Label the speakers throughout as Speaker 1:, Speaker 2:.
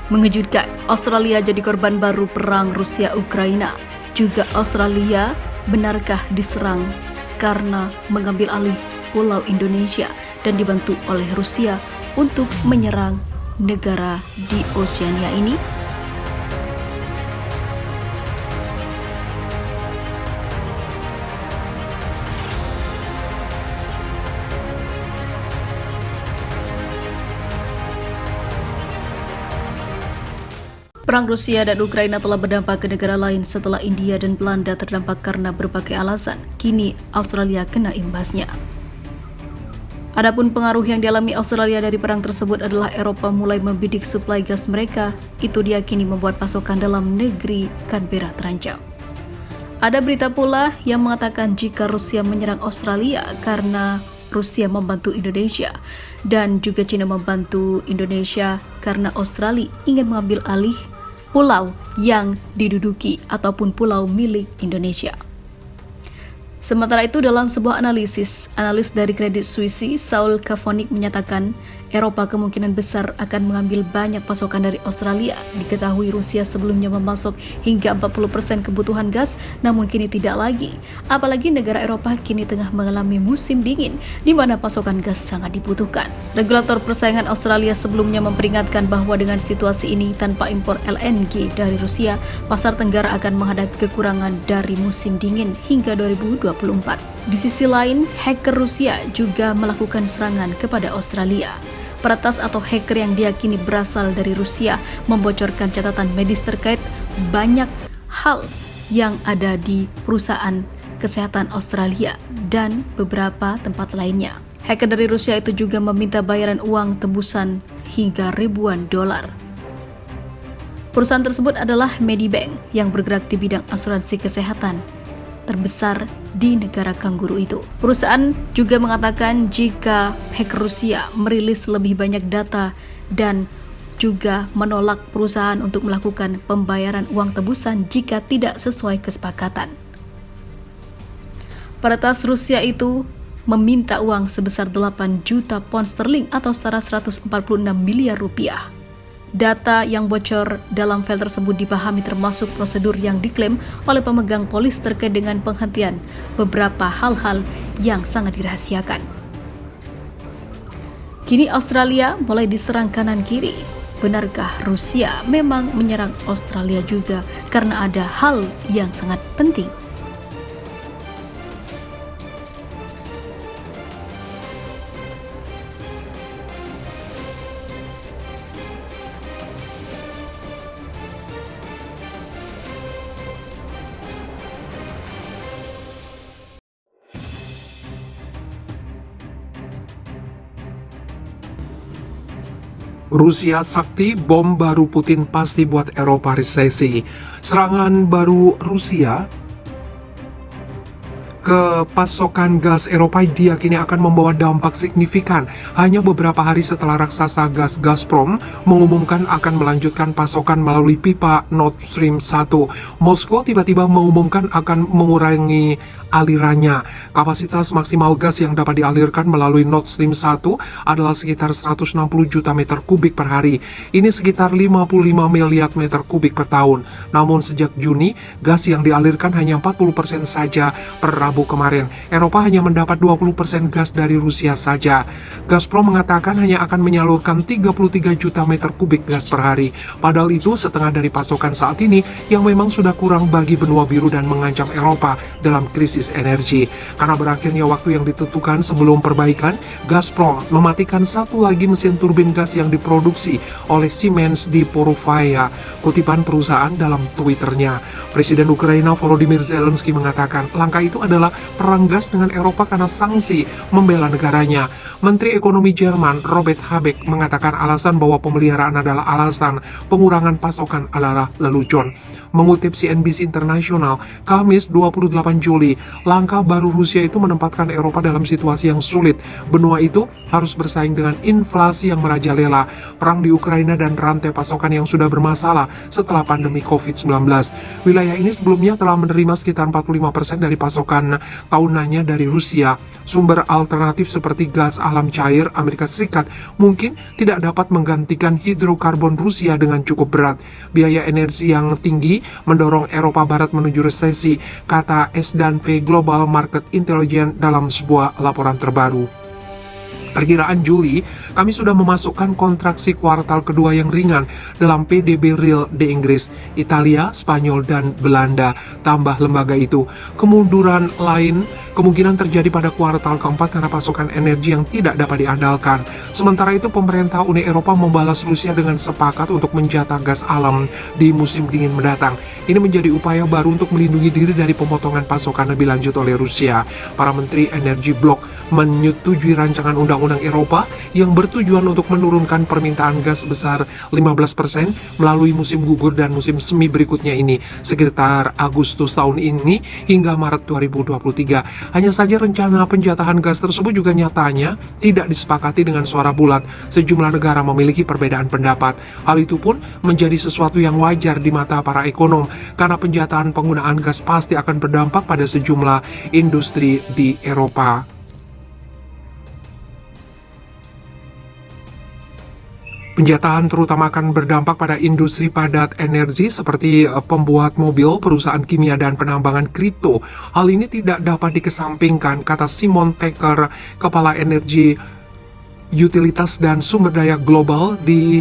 Speaker 1: Mengejutkan, Australia jadi korban baru perang Rusia-Ukraina. Juga Australia benarkah diserang karena mengambil alih pulau Indonesia dan dibantu oleh Rusia untuk menyerang negara di Oseania ini? Perang Rusia dan Ukraina telah berdampak ke negara lain setelah India dan Belanda terdampak karena berbagai alasan. Kini Australia kena imbasnya. Adapun pengaruh yang dialami Australia dari perang tersebut adalah Eropa mulai membidik suplai gas mereka. Itu diyakini membuat pasokan dalam negeri Canberra terancam. Ada berita pula yang mengatakan jika Rusia menyerang Australia karena Rusia membantu Indonesia dan juga China membantu Indonesia karena Australia ingin mengambil alih pulau yang diduduki ataupun pulau milik Indonesia. Sementara itu, dalam sebuah analis dari Credit Suisse, Saul Kafonik menyatakan Eropa kemungkinan besar akan mengambil banyak pasokan dari Australia. Diketahui Rusia sebelumnya memasok hingga 40% kebutuhan gas, namun kini tidak lagi. Apalagi negara Eropa kini tengah mengalami musim dingin, di mana pasokan gas sangat dibutuhkan. Regulator persaingan Australia sebelumnya memperingatkan bahwa dengan situasi ini tanpa impor LNG dari Rusia, pasar Tenggara akan menghadapi kekurangan dari musim dingin hingga 2024. Di sisi lain, hacker Rusia juga melakukan serangan kepada Australia. Peretas atau hacker yang diyakini berasal dari Rusia membocorkan catatan medis terkait banyak hal yang ada di perusahaan kesehatan Australia dan beberapa tempat lainnya. Hacker dari Rusia itu juga meminta bayaran uang tebusan hingga ribuan dolar. Perusahaan tersebut adalah Medibank yang bergerak di bidang asuransi kesehatan terbesar di negara kanguru itu. Perusahaan juga mengatakan jika hacker Rusia merilis lebih banyak data dan juga menolak perusahaan untuk melakukan pembayaran uang tebusan jika tidak sesuai kesepakatan. Peretas Rusia itu meminta uang sebesar 8 juta pound sterling atau setara 146 miliar rupiah. Data yang bocor dalam file tersebut dipahami termasuk prosedur yang diklaim oleh pemegang polis terkait dengan penghentian beberapa hal-hal yang sangat dirahasiakan. Kini Australia mulai diserang kanan kiri. Benarkah Rusia memang menyerang Australia juga karena ada hal yang sangat penting?
Speaker 2: Rusia sakti, bom baru Putin pasti buat Eropa resesi. Serangan baru Rusia ke pasokan gas Eropa diyakini akan membawa dampak signifikan. Hanya beberapa hari setelah raksasa gas Gazprom mengumumkan akan melanjutkan pasokan melalui pipa Nord Stream 1, Moskow tiba-tiba mengumumkan akan mengurangi alirannya. Kapasitas maksimal gas yang dapat dialirkan melalui Nord Stream 1 adalah sekitar 160 juta meter kubik per hari. Ini sekitar 55 miliar meter kubik per tahun. Namun sejak Juni, gas yang dialirkan hanya 40% saja per Rabu kemarin. Eropa hanya mendapat 20% gas dari Rusia saja. Gazprom mengatakan hanya akan menyalurkan 33 juta meter kubik gas per hari. Padahal itu setengah dari pasokan saat ini yang memang sudah kurang bagi benua biru dan mengancam Eropa dalam krisis energi. Karena berakhirnya waktu yang ditentukan sebelum perbaikan, Gazprom mematikan satu lagi mesin turbin gas yang diproduksi oleh Siemens di Porofaya. Kutipan perusahaan dalam Twitternya. Presiden Ukraina Volodymyr Zelensky mengatakan langkah itu adalah perang gas dengan Eropa karena sanksi membela negaranya. Menteri Ekonomi Jerman Robert Habeck mengatakan alasan bahwa pemeliharaan adalah alasan, pengurangan pasokan adalah lelucon. Mengutip CNBC International, Kamis 28 Juli, langkah baru Rusia itu menempatkan Eropa dalam situasi yang sulit. Benua itu harus bersaing dengan inflasi yang merajalela, perang di Ukraina dan rantai pasokan yang sudah bermasalah setelah pandemi COVID-19. Wilayah ini sebelumnya telah menerima sekitar 45% dari pasokan tahunannya dari Rusia. Sumber alternatif seperti gas alam cair Amerika Serikat mungkin tidak dapat menggantikan hidrokarbon Rusia dengan cukup berat. Biaya energi yang tinggi mendorong Eropa Barat menuju resesi, kata S&P Global Market Intelligence dalam sebuah laporan terbaru. Perkiraan Juli, kami sudah memasukkan kontraksi kuartal kedua yang ringan dalam PDB real di Inggris, Italia, Spanyol, dan Belanda. Tambah lembaga itu, kemunduran lain kemungkinan terjadi pada kuartal keempat karena pasokan energi yang tidak dapat diandalkan. Sementara itu, pemerintah Uni Eropa membalas Rusia dengan sepakat untuk menjatah gas alam di musim dingin mendatang. Ini menjadi upaya baru untuk melindungi diri dari pemotongan pasokan lebih lanjut oleh Rusia. Para menteri energi blok menyetujui rancangan undang-undang Eropa yang bertujuan untuk menurunkan permintaan gas sebesar 15% melalui musim gugur dan musim semi berikutnya ini, sekitar Agustus tahun ini hingga Maret 2023. Hanya saja rencana penjatahan gas tersebut juga nyatanya tidak disepakati dengan suara bulat. Sejumlah negara memiliki perbedaan pendapat. Hal itu pun menjadi sesuatu yang wajar di mata para ekonom, karena penjatahan penggunaan gas pasti akan berdampak pada sejumlah industri di Eropa. Penjatahan terutama akan berdampak pada industri padat energi seperti pembuat mobil, perusahaan kimia, dan penambangan kripto. Hal ini tidak dapat dikesampingkan, kata Simon Taker, Kepala Energi, Utilitas dan Sumber Daya Global di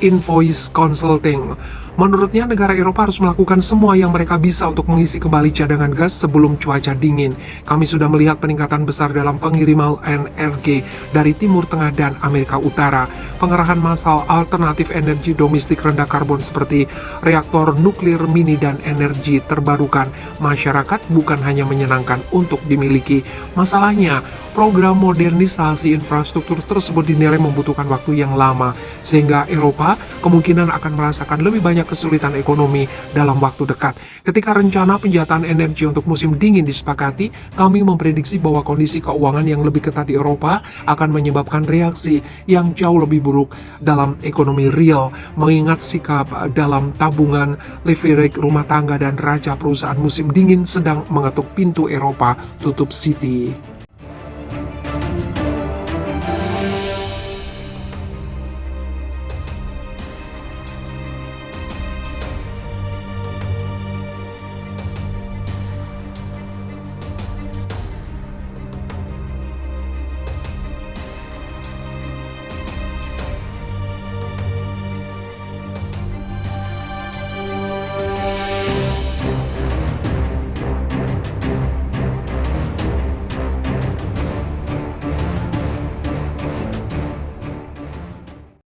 Speaker 2: Invoice Consulting. Menurutnya, negara Eropa harus melakukan semua yang mereka bisa untuk mengisi kembali cadangan gas sebelum cuaca dingin. Kami sudah melihat peningkatan besar dalam pengiriman energi dari Timur Tengah dan Amerika Utara. Pengerahan massal alternatif energi domestik rendah karbon seperti reaktor nuklir mini dan energi terbarukan. Masyarakat bukan hanya menyenangkan untuk dimiliki. Masalahnya, program modernisasi infrastruktur tersebut dinilai membutuhkan waktu yang lama, sehingga Eropa kemungkinan akan merasakan lebih banyak kesulitan ekonomi dalam waktu dekat. Ketika rencana penjatahan energi untuk musim dingin disepakati, kami memprediksi bahwa kondisi keuangan yang lebih ketat di Eropa akan menyebabkan reaksi yang jauh lebih buruk dalam ekonomi real, mengingat sikap dalam tabungan, leverage rumah tangga, dan raca perusahaan musim dingin sedang mengetuk pintu Eropa, tutup City.